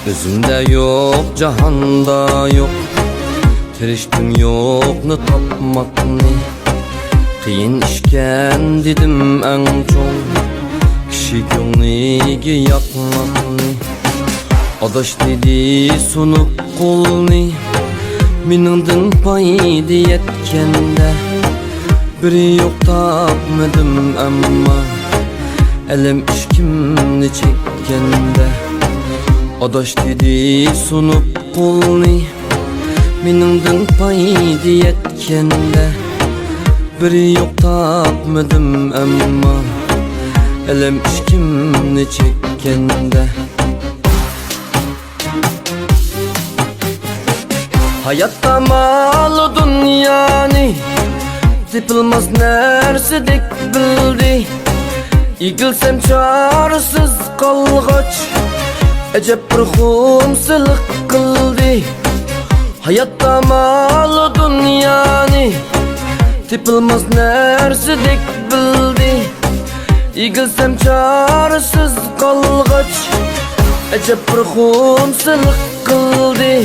Özümde yok, cahanda yok. Tiriştim yoknu tapmakni. Qiyin işken dedim en çoğ. Kişi ko'ngliga yoqmakni. Adaş dedi sunup qo'lni. Meningdan foyda yetkanda biri yok tapmadım amma elim ishkimni chekkanda. Adaş dedi sunup qo'lni. Meningdan foyda yetkanda biri yok tapmadım amma elim ishkimni chekkanda. Hayatta malı dünyani tepilmez nersedek bildi. Egilsem çaresiz kalgaç ecep bir humsılık kıldı. Hayatta malı dünyani tepilmez nersedek bildi. Egilsem çaresiz kalgaç ecep bir humsılık kıldı.